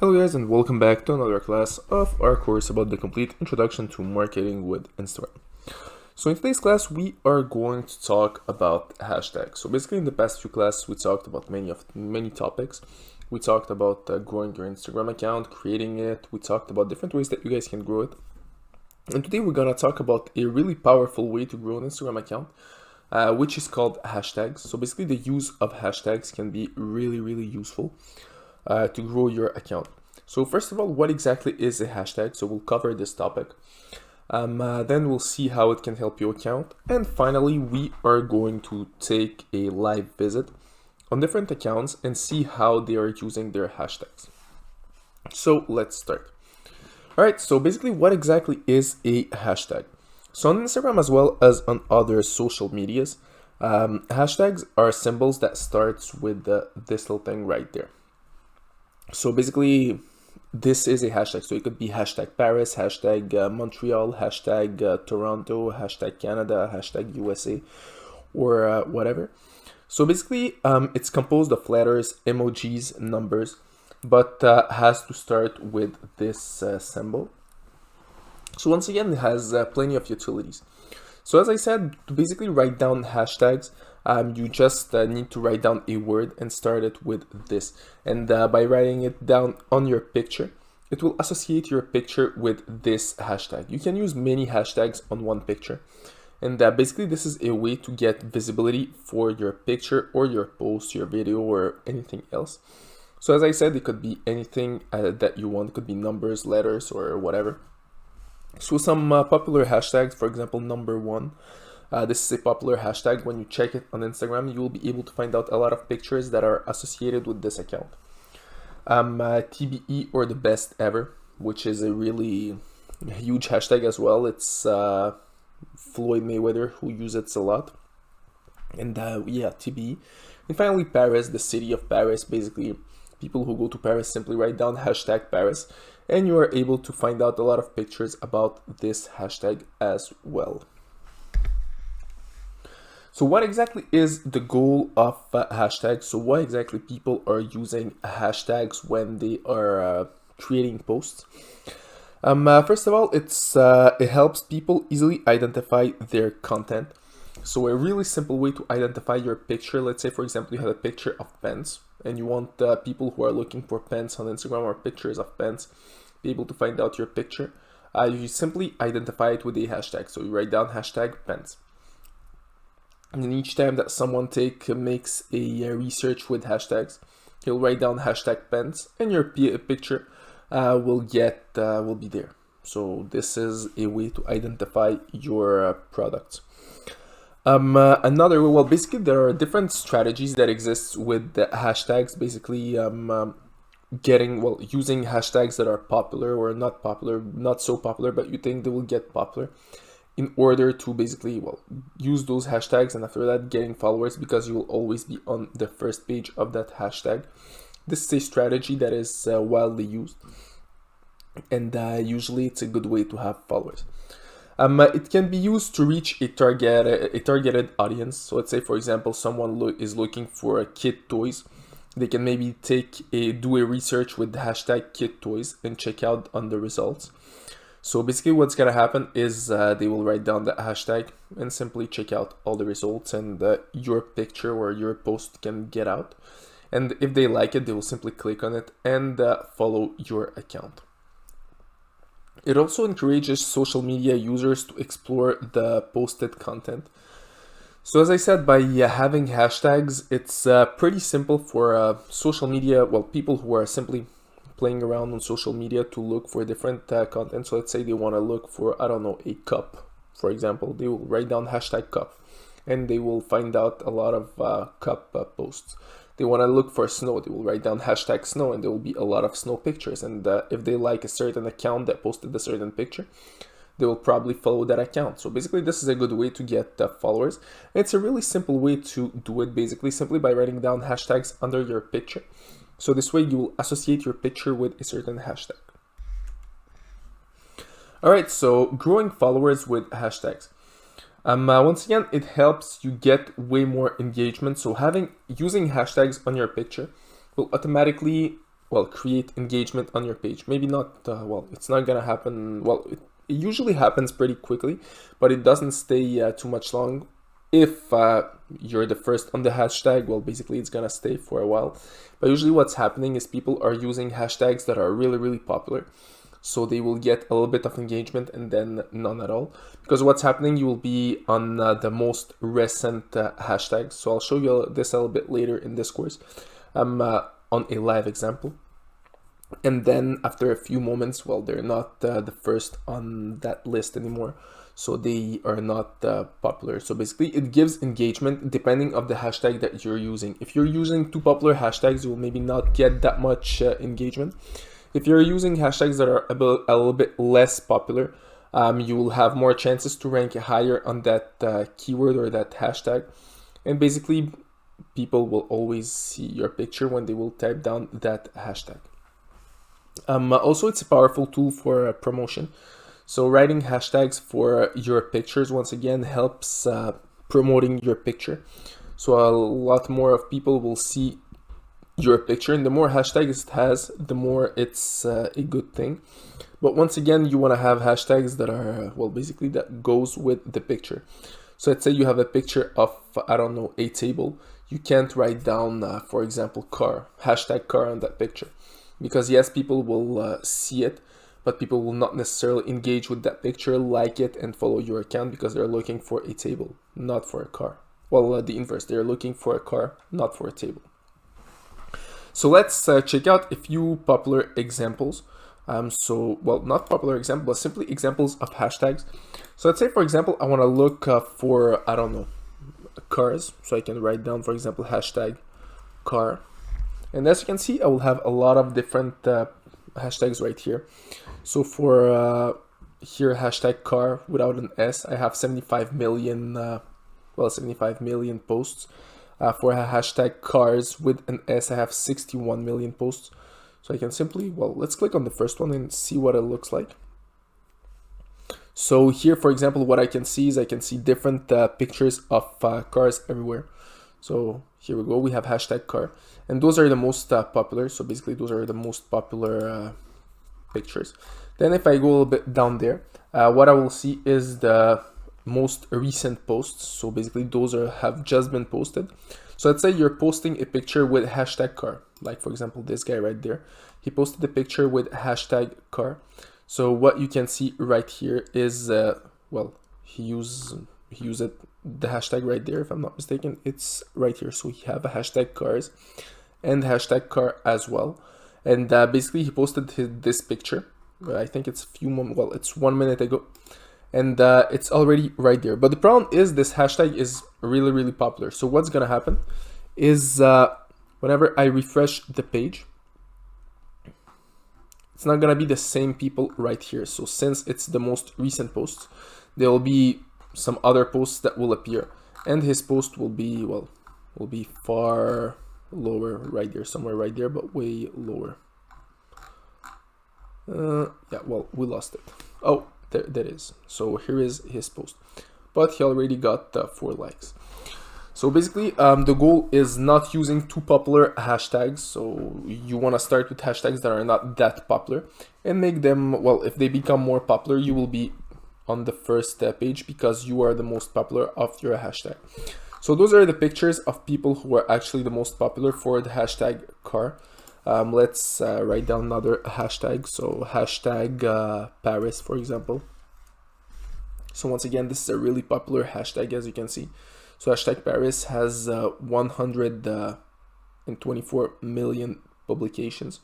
Hello guys, and welcome back to another class of our course about the complete introduction to marketing with Instagram. So in today's class we are going to talk about hashtags. So basically in the past few classes we talked about many topics. We talked about growing your Instagram account, creating it. We talked about different ways that you guys can grow it. And today we're gonna talk about a really powerful way to grow an Instagram account, which is called hashtags. So basically the use of hashtags can be really useful to grow your account. So first of all, what exactly is a hashtag? So we'll cover this topic. Then we'll see how it can help your account. And finally, we are going to take a live visit on different accounts and see how they are using their hashtags. So let's start. All right, so basically what exactly is a hashtag? So on Instagram as well as on other social medias, hashtags are symbols that starts with this little thing right there. So basically, this is a hashtag. So it could be hashtag Paris, hashtag Montreal, hashtag Toronto, hashtag Canada, hashtag USA, or whatever. So basically, it's composed of letters, emojis, numbers, but has to start with this symbol. So once again, it has plenty of utilities. So as I said, to basically write down hashtags, you just need to write down a word and start it with this. And by writing it down on your picture, it will associate your picture with this hashtag. You can use many hashtags on one picture. And basically this is a way to get visibility for your picture or your post, your video, or anything else. So as I said, it could be anything that you want. It could be numbers, letters, or whatever. So some popular hashtags, for example, number one. This is a popular hashtag. When you check it on Instagram, you will be able to find out a lot of pictures that are associated with this account. TBE, or the best ever, which is a really huge hashtag as well. It's Floyd Mayweather who uses it a lot. And yeah, TBE. And finally, Paris, the city of Paris. Basically, people who go to Paris simply write down hashtag Paris, and you are able to find out a lot of pictures about this hashtag as well. So what exactly is the goal of hashtags? So why exactly people are using hashtags when they are creating posts? First of all, it helps people easily identify their content. So a really simple way to identify your picture, let's say for example you have a picture of pens and you want people who are looking for pens on Instagram or pictures of pens be able to find out your picture. You simply identify it with a hashtag. So you write down hashtag pens. And then each time that someone makes a research with hashtags, he'll write down hashtag pens, and your picture will be there. So this is a way to identify your products. Basically there are different strategies that exist with the hashtags. Basically, using hashtags that are popular or not so popular, but you think they will get popular, in order to basically use those hashtags, and after that getting followers, because you will always be on the first page of that hashtag. This is a strategy that is widely used, and usually it's a good way to have followers. It can be used to reach a targeted audience. So let's say for example someone is looking for kid toys. They can maybe do a research with the hashtag kid toys and check out on the results. So basically what's gonna happen is they will write down the hashtag and simply check out all the results, and your picture or your post can get out. And if they like it, they will simply click on it and follow your account. It also encourages social media users to explore the posted content. So as I said, by having hashtags, it's pretty simple for social media, people who are simply playing around on social media to look for different content. So let's say they want to look for, I don't know, a cup, for example. They will write down hashtag cup, and they will find out a lot of cup posts. They want to look for snow, they will write down hashtag snow, and there will be a lot of snow pictures. And if they like a certain account that posted a certain picture, they will probably follow that account. So basically this is a good way to get followers. And it's a really simple way to do it, basically simply by writing down hashtags under your picture. So this way you will associate your picture with a certain hashtag. Alright, so growing followers with hashtags. Once again, it helps you get way more engagement. So using hashtags on your picture will automatically well, create engagement on your page. Maybe not, well, it's not gonna happen, well, it usually happens pretty quickly, but it doesn't stay too much long. If you're the first on the hashtag, well, basically it's gonna stay for a while. But usually what's happening is people are using hashtags that are really, really popular. So they will get a little bit of engagement and then none at all. Because what's happening, you will be on the most recent hashtags. So I'll show you this a little bit later in this course. I'm on a live example. And then after a few moments, well, they're not the first on that list anymore. So they are not popular. So basically it gives engagement depending of the hashtag that you're using. If you're using two popular hashtags, you will maybe not get that much engagement. If you're using hashtags that are a little bit less popular, you will have more chances to rank higher on that keyword or that hashtag. And basically people will always see your picture when they will type down that hashtag. Also, it's a powerful tool for promotion. So writing hashtags for your pictures, once again, helps promoting your picture. So a lot more of people will see your picture, and the more hashtags it has, the more it's a good thing. But once again, you want to have hashtags that are, well, basically that goes with the picture. So let's say you have a picture of, I don't know, a table. You can't write down, for example, car, hashtag car on that picture. Because yes, people will see it, but people will not necessarily engage with that picture, like it, and follow your account because they're looking for a table, not for a car. Well, the inverse, they're looking for a car, not for a table. So let's check out a few popular examples. Well, not popular examples, but simply examples of hashtags. So let's say, for example, I want to look for, I don't know, cars. So I can write down, for example, hashtag car. And as you can see, I will have a lot of different hashtags right here. So for here, hashtag car without an S, I have 75 million, 75 million posts. For a hashtag cars with an S, I have 61 million posts. So I can simply, well, let's click on the first one and see what it looks like. So here, for example, what I can see is I can see different pictures of cars everywhere. So here we go, we have hashtag car, and those are the most popular. So basically those are the most popular pictures. Then if I go a little bit down there, what I will see is the most recent posts. So basically those have just been posted. So let's say you're posting a picture with hashtag car, like for example this guy right there, he posted a picture with hashtag car. So what you can see right here is well, he used the hashtag right there, if I'm not mistaken. It's right here. So we have a hashtag cars and hashtag car as well. And basically he posted this picture. I think it's it's 1 minute ago. And it's already right there. But the problem is this hashtag is really, really popular. So what's gonna happen is whenever I refresh the page, it's not gonna be the same people right here. So since it's the most recent posts, there will be some other posts that will appear, and his post will be, well, will be far lower right there, somewhere right there, but way lower. Yeah, well, we lost it. Oh, there it is. So here is his post, but he already got 4 likes. So basically the goal is not using too popular hashtags. So you want to start with hashtags that are not that popular and make them, well, if they become more popular, you will be on the first page because you are the most popular of your hashtag. So those are the pictures of people who are actually the most popular for the hashtag car. Let's write down another hashtag. So hashtag Paris, for example. So once again, this is a really popular hashtag, as you can see. So hashtag Paris has 124 million publications.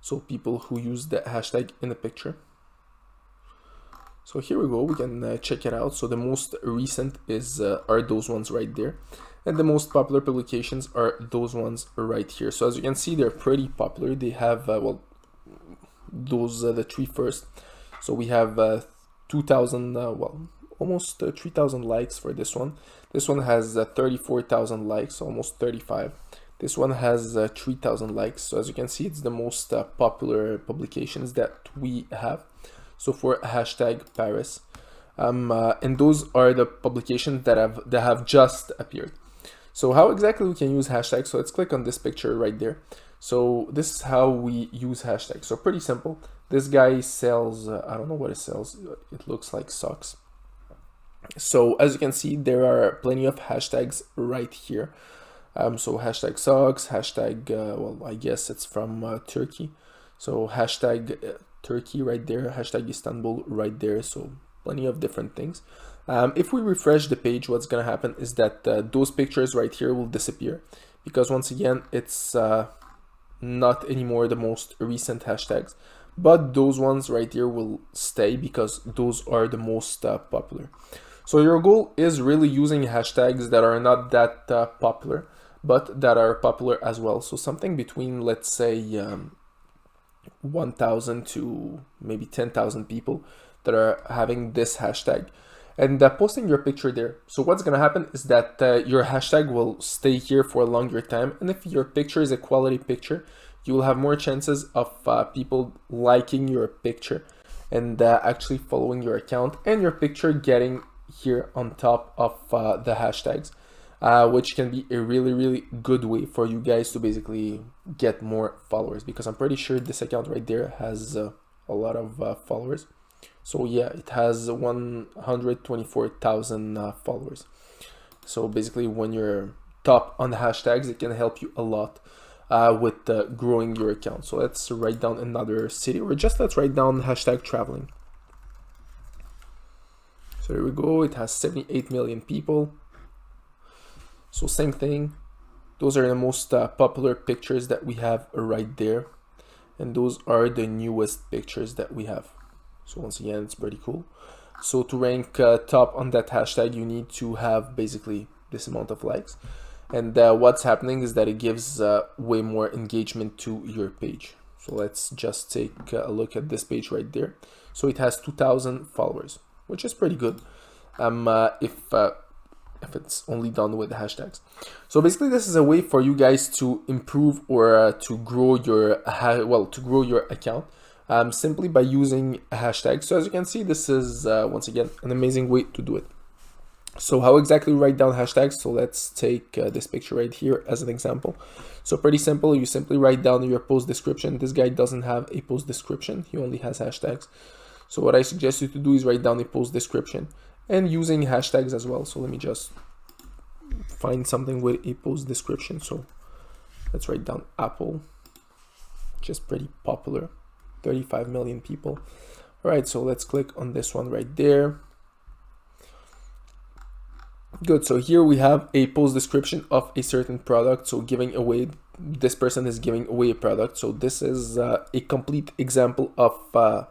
So people who use the hashtag in a picture. So here we go, we can check it out. So the most recent is are those ones right there, and the most popular publications are those ones right here. So as you can see, they're pretty popular. They have well, those the 3 first. So we have 2,000 well, almost 3,000 likes for this one. This one has 34,000 likes, almost 35. This one has 3,000 likes. So as you can see, it's the most popular publications that we have. So for hashtag Paris, and those are the publications that have just appeared. So how exactly we can use hashtags? So let's click on this picture right there. So this is how we use hashtags. So pretty simple. This guy sells, I don't know what it sells. It looks like socks. So as you can see, there are plenty of hashtags right here. So hashtag socks, hashtag, well, I guess it's from Turkey. So hashtag Turkey right there, hashtag Istanbul right there. So plenty of different things. If we refresh the page, what's gonna happen is that those pictures right here will disappear, because once again, it's not anymore the most recent hashtags, but those ones right here will stay because those are the most popular. So your goal is really using hashtags that are not that popular, but that are popular as well. So something between, let's say, 1,000 to maybe 10,000 people that are having this hashtag, and posting your picture there. So what's gonna happen is that your hashtag will stay here for a longer time, and if your picture is a quality picture, you will have more chances of people liking your picture and actually following your account, and your picture getting here on top of the hashtags, which can be a really good way for you guys to basically get more followers, because I'm pretty sure this account right there has a lot of followers. So yeah, it has 124,000 followers. So basically, when you're top on the hashtags, it can help you a lot with growing your account. So let's write down another city, or just let's write down hashtag traveling. So here we go, it has 78 million people. So same thing, those are the most popular pictures that we have right there, and those are the newest pictures that we have. So once again, it's pretty cool. So to rank top on that hashtag, you need to have basically this amount of likes. And what's happening is that it gives way more engagement to your page. So let's just take a look at this page right there. So it has 2,000 followers, which is pretty good. If it's only done with hashtags. So basically, this is a way for you guys to improve or to grow your account. Simply by using a hashtag. So as you can see, this is once again an amazing way to do it. So how exactly write down hashtags? So let's take this picture right here as an example. So pretty simple, you simply write down your post description. This guy doesn't have a post description, he only has hashtags. So what I suggest you to do is write down a post description and using hashtags as well. So let me just find something with a post description. So let's write down Apple, which is pretty popular. 35 million people. All right, so let's click on this one right there. Good, so here we have a post description of a certain product. So giving away, this person is giving away a product. So this is a complete example of a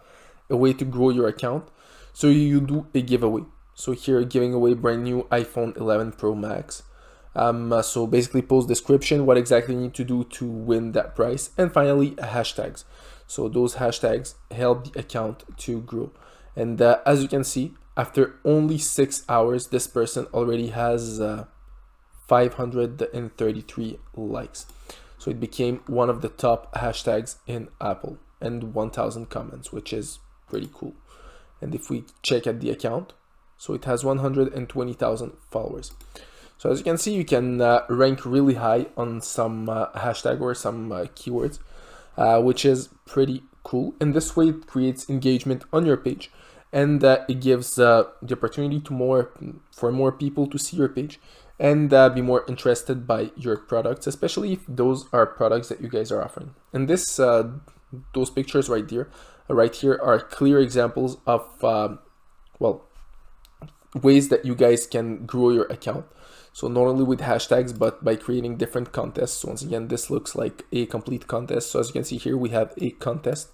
way to grow your account. So you do a giveaway. So here, giving away brand new iPhone 11 Pro Max. So basically post description, what exactly you need to do to win that prize, and finally hashtags. So those hashtags help the account to grow. And as you can see, after only 6 hours, this person already has 533 likes. So it became one of the top hashtags in Apple, and 1,000 comments, which is pretty cool. And if we check at the account, so it has 120,000 followers. So as you can see, you can rank really high on some hashtag or some keywords, which is pretty cool. And this way it creates engagement on your page, and it gives the opportunity to for more people to see your page and be more interested by your products, especially if those are products that you guys are offering. And this those pictures right here are clear examples of ways that you guys can grow your account. So not only with hashtags, but by creating different contests. So once again, this looks like a complete contest. So as you can see here, we have a contest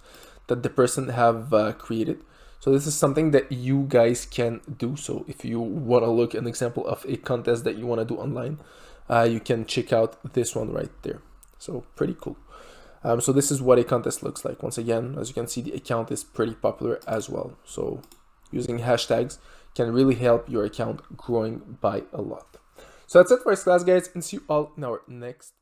that the person have created. So this is something that you guys can do. So if you want to look an example of a contest that you want to do online, you can check out this one right there. So pretty cool. So this is what a contest looks like. Once again, as you can see, the account is pretty popular as well. So using hashtags can really help your account growing by a lot. So that's it for this class, guys, and see you all in our next